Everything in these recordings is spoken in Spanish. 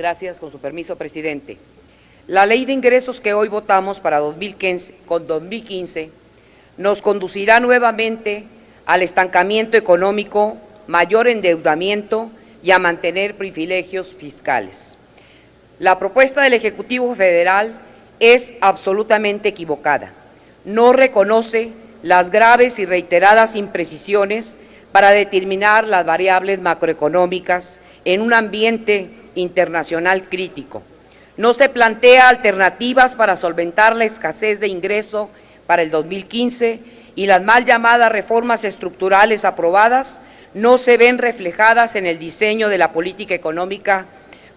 Gracias, con su permiso, presidente. La ley de ingresos que hoy votamos para 2015 nos conducirá nuevamente al estancamiento económico, mayor endeudamiento y a mantener privilegios fiscales. La propuesta del Ejecutivo Federal es absolutamente equivocada. No reconoce las graves y reiteradas imprecisiones para determinar las variables macroeconómicas en un ambiente internacional crítico. No se plantea alternativas para solventar la escasez de ingreso para el 2015 y las mal llamadas reformas estructurales aprobadas no se ven reflejadas en el diseño de la política económica,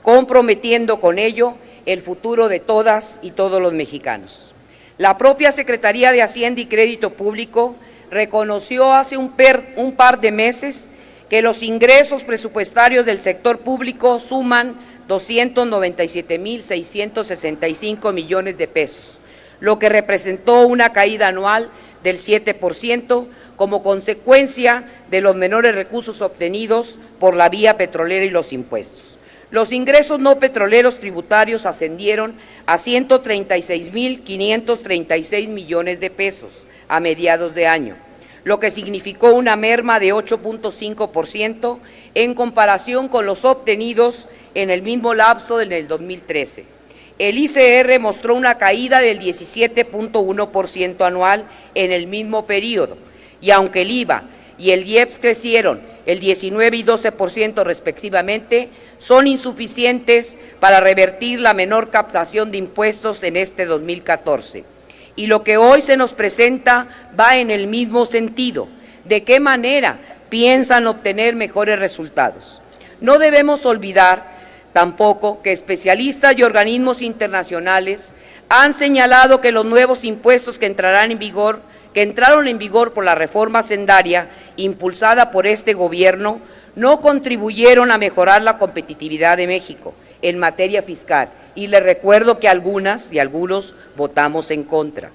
comprometiendo con ello el futuro de todas y todos los mexicanos. La propia Secretaría de Hacienda y Crédito Público reconoció hace un par de meses que los ingresos presupuestarios del sector público suman 297,665 millones de pesos, lo que representó una caída anual del 7% como consecuencia de los menores recursos obtenidos por la vía petrolera y los impuestos. Los ingresos no petroleros tributarios ascendieron a 136,536 millones de pesos a mediados de año, lo que significó una merma de 8.5% en comparación con los obtenidos en el mismo lapso del 2013. El ICR mostró una caída del 17.1% anual en el mismo periodo, y aunque el IVA y el IEPS crecieron el 19 y 12% respectivamente, son insuficientes para revertir la menor captación de impuestos en este 2014. Y lo que hoy se nos presenta va en el mismo sentido. ¿De qué manera piensan obtener mejores resultados? No debemos olvidar tampoco que especialistas y organismos internacionales han señalado que los nuevos impuestos que entraron en vigor por la reforma hacendaria impulsada por este gobierno no contribuyeron a mejorar la competitividad de México en materia fiscal, y les recuerdo que algunas y algunos votamos en contra.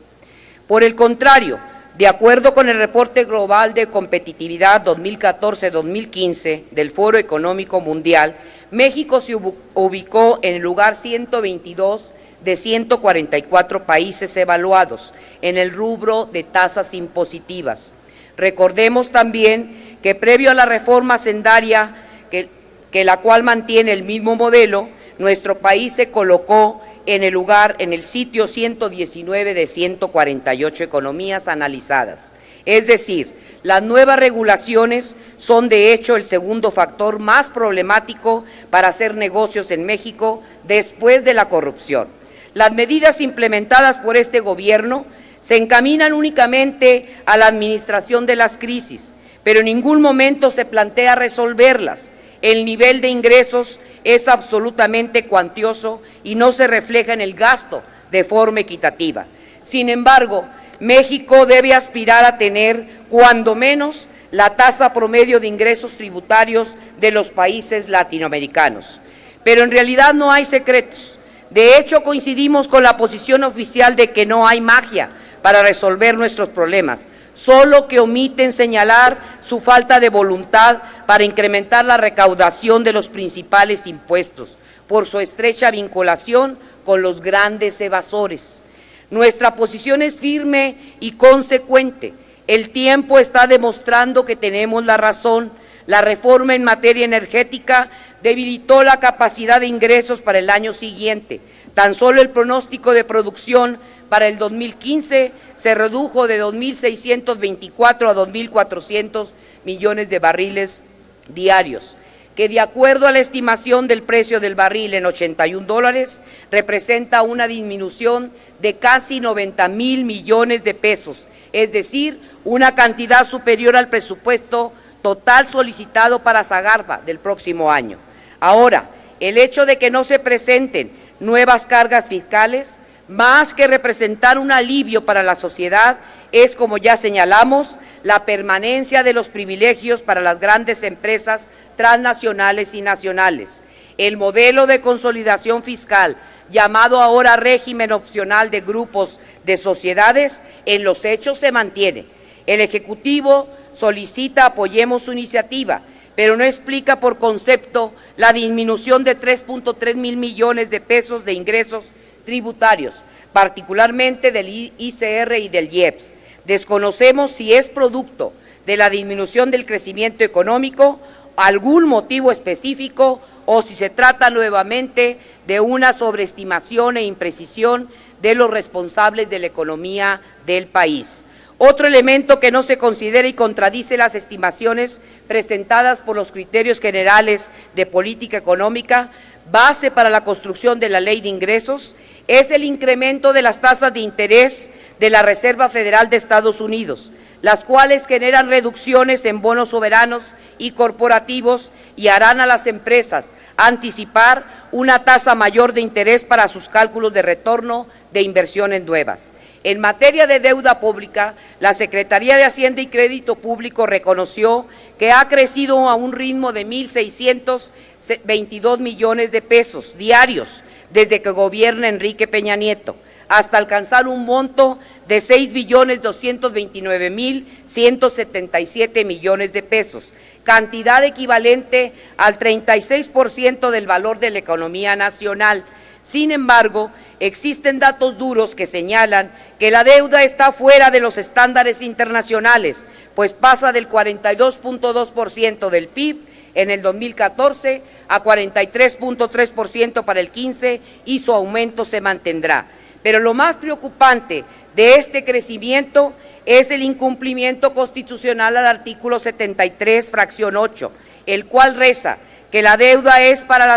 Por el contrario, de acuerdo con el Reporte Global de Competitividad 2014-2015 del Foro Económico Mundial, México se ubicó en el lugar 122 de 144 países evaluados en el rubro de tasas impositivas. Recordemos también que previo a la reforma hacendaria, que la cual mantiene el mismo modelo, nuestro país se colocó en el sitio 119 de 148 economías analizadas. Es decir, las nuevas regulaciones son de hecho el segundo factor más problemático para hacer negocios en México después de la corrupción. Las medidas implementadas por este gobierno se encaminan únicamente a la administración de las crisis, pero en ningún momento se plantea resolverlas. El nivel de ingresos es absolutamente cuantioso y no se refleja en el gasto de forma equitativa. Sin embargo, México debe aspirar a tener, cuando menos, la tasa promedio de ingresos tributarios de los países latinoamericanos. Pero en realidad no hay secretos. De hecho, coincidimos con la posición oficial de que no hay magia para resolver nuestros problemas, solo que omiten señalar su falta de voluntad para incrementar la recaudación de los principales impuestos, por su estrecha vinculación con los grandes evasores. Nuestra posición es firme y consecuente. El tiempo está demostrando que tenemos la razón. La reforma en materia energética debilitó la capacidad de ingresos para el año siguiente. Tan solo el pronóstico de producción para el 2015 se redujo de 2.624 a 2.400 millones de barriles diarios, que de acuerdo a la estimación del precio del barril en $81, representa una disminución de casi 90,000 millones de pesos, es decir, una cantidad superior al presupuesto total solicitado para Zagarpa del próximo año. Ahora, el hecho de que no se presenten nuevas cargas fiscales, más que representar un alivio para la sociedad, es, como ya señalamos, la permanencia de los privilegios para las grandes empresas transnacionales y nacionales. El modelo de consolidación fiscal, llamado ahora régimen opcional de grupos de sociedades, en los hechos se mantiene. El Ejecutivo solicita apoyemos su iniciativa, pero no explica por concepto la disminución de 3.3 mil millones de pesos de ingresos tributarios, particularmente del ICR y del IEPS. Desconocemos si es producto de la disminución del crecimiento económico, algún motivo específico, o si se trata nuevamente de una sobreestimación e imprecisión de los responsables de la economía del país. Otro elemento que no se considera y contradice las estimaciones presentadas por los criterios generales de política económica, base para la construcción de la Ley de Ingresos, es el incremento de las tasas de interés de la Reserva Federal de Estados Unidos, las cuales generan reducciones en bonos soberanos y corporativos y harán a las empresas anticipar una tasa mayor de interés para sus cálculos de retorno de inversiones nuevas. En materia de deuda pública, la Secretaría de Hacienda y Crédito Público reconoció que ha crecido a un ritmo de 1.622 millones de pesos diarios desde que gobierna Enrique Peña Nieto, hasta alcanzar un monto de 6.229.177 millones de pesos, cantidad equivalente al 36% del valor de la economía nacional. Sin embargo, existen datos duros que señalan que la deuda está fuera de los estándares internacionales, pues pasa del 42.2% del PIB en el 2014 a 43.3% para el 15 y su aumento se mantendrá. Pero lo más preocupante de este crecimiento es el incumplimiento constitucional al artículo 73, fracción 8, el cual reza que la deuda es para la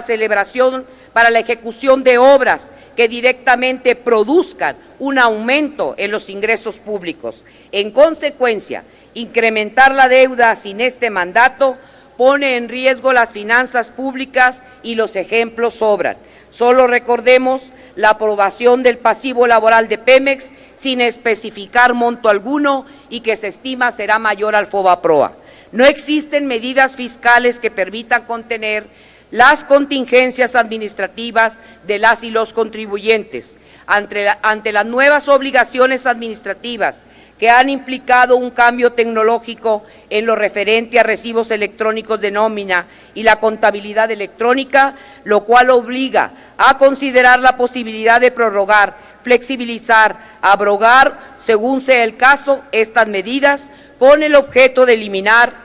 ejecución de obras que directamente produzcan un aumento en los ingresos públicos. En consecuencia, incrementar la deuda sin este mandato pone en riesgo las finanzas públicas y los ejemplos sobran. Solo recordemos la aprobación del pasivo laboral de Pemex sin especificar monto alguno y que se estima será mayor al FOBAPROA. No existen medidas fiscales que permitan contener las contingencias administrativas de las y los contribuyentes. Ante las nuevas obligaciones administrativas que han implicado un cambio tecnológico en lo referente a recibos electrónicos de nómina y la contabilidad electrónica, lo cual obliga a considerar la posibilidad de prorrogar, flexibilizar, abrogar, según sea el caso, estas medidas, con el objeto de eliminar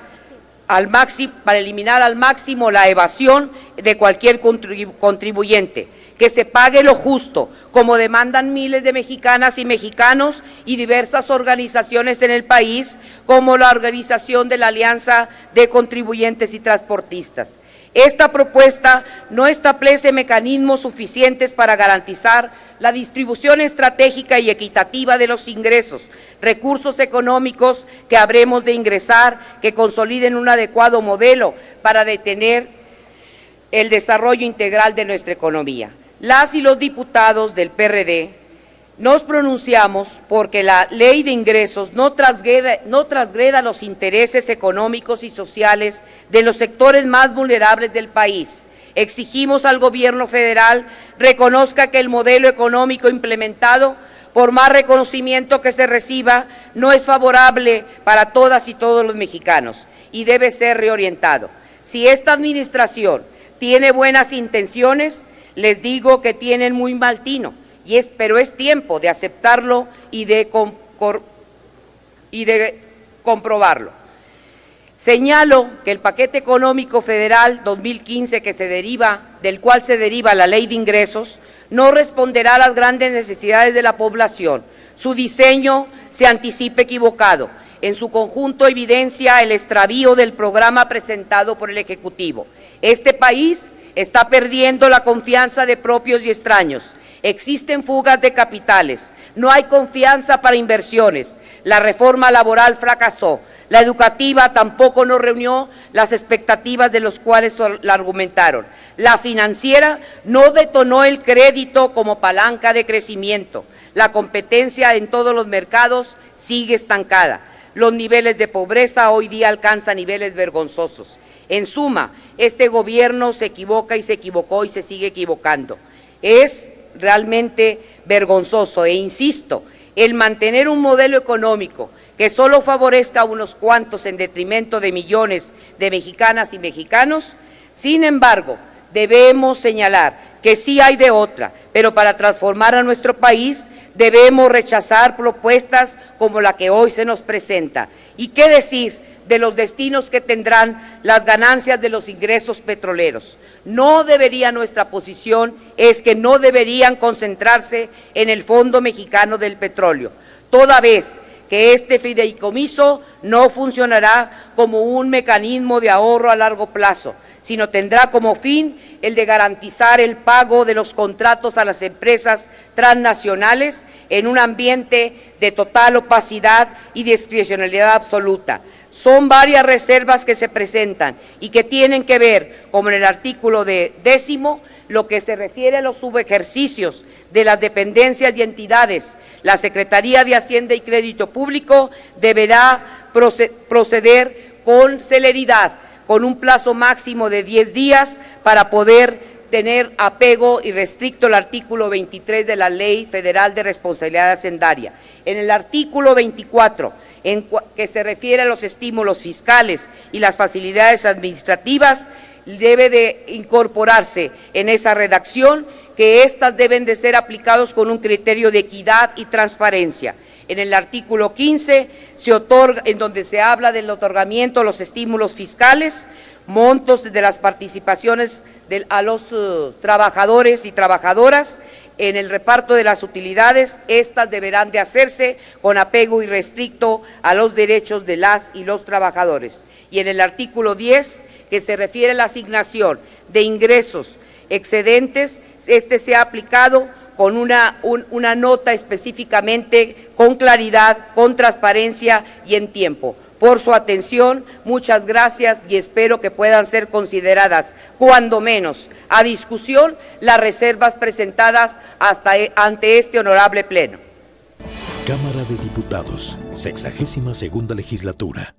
al máximo la evasión de cualquier contribuyente, que se pague lo justo, como demandan miles de mexicanas y mexicanos y diversas organizaciones en el país, como la Organización de la Alianza de Contribuyentes y Transportistas. Esta propuesta no establece mecanismos suficientes para garantizar la distribución estratégica y equitativa de los ingresos, recursos económicos que habremos de ingresar, que consoliden un adecuado modelo para detener el desarrollo integral de nuestra economía. Las y los diputados del PRD nos pronunciamos porque la Ley de Ingresos no transgreda los intereses económicos y sociales de los sectores más vulnerables del país. Exigimos al Gobierno federal reconozca que el modelo económico implementado, por más reconocimiento que se reciba, no es favorable para todas y todos los mexicanos y debe ser reorientado. Si esta administración tiene buenas intenciones, les digo que tienen muy mal tino, pero es tiempo de aceptarlo y de comprobarlo. Señalo que el paquete económico federal 2015 del cual se deriva la Ley de Ingresos no responderá a las grandes necesidades de la población. Su diseño se anticipa equivocado. En su conjunto evidencia el extravío del programa presentado por el Ejecutivo. Este país está perdiendo la confianza de propios y extraños. Existen fugas de capitales, no hay confianza para inversiones, la reforma laboral fracasó, la educativa tampoco no reunió las expectativas de los cuales la argumentaron, la financiera no detonó el crédito como palanca de crecimiento, la competencia en todos los mercados sigue estancada, los niveles de pobreza hoy día alcanzan niveles vergonzosos. En suma, este gobierno se equivoca y se equivocó y se sigue equivocando. Es realmente vergonzoso e insisto, el mantener un modelo económico que solo favorezca a unos cuantos en detrimento de millones de mexicanas y mexicanos. Sin embargo, debemos señalar que sí hay de otra, pero para transformar a nuestro país debemos rechazar propuestas como la que hoy se nos presenta. ¿Y qué decir de los destinos que tendrán las ganancias de los ingresos petroleros? Nuestra posición es que no deberían concentrarse en el Fondo Mexicano del Petróleo, toda vez que este fideicomiso no funcionará como un mecanismo de ahorro a largo plazo, sino tendrá como fin el de garantizar el pago de los contratos a las empresas transnacionales en un ambiente de total opacidad y discrecionalidad absoluta. Son varias reservas que se presentan y que tienen que ver, como en el artículo 10, lo que se refiere a los subejercicios de las dependencias y entidades. La Secretaría de Hacienda y Crédito Público deberá proceder con celeridad, con un plazo máximo de 10 días para poder tener apego irrestricto al artículo 23 de la Ley Federal de Responsabilidad Hacendaria. En el artículo 24, que se refiere a los estímulos fiscales y las facilidades administrativas, debe de incorporarse en esa redacción que éstas deben de ser aplicados con un criterio de equidad y transparencia. En el artículo 15 se otorga, en donde se habla del otorgamiento de los estímulos fiscales, montos de las participaciones a los trabajadores y trabajadoras en el reparto de las utilidades. Estas deberán de hacerse con apego irrestricto a los derechos de las y los trabajadores. Y en el artículo 10, que se refiere a la asignación de ingresos excedentes, este se ha aplicado con una nota específicamente, con claridad, con transparencia y en tiempo. Por su atención, muchas gracias y espero que puedan ser consideradas, cuando menos, a discusión las reservas presentadas ante este honorable Pleno. Cámara de Diputados, 62ª Legislatura.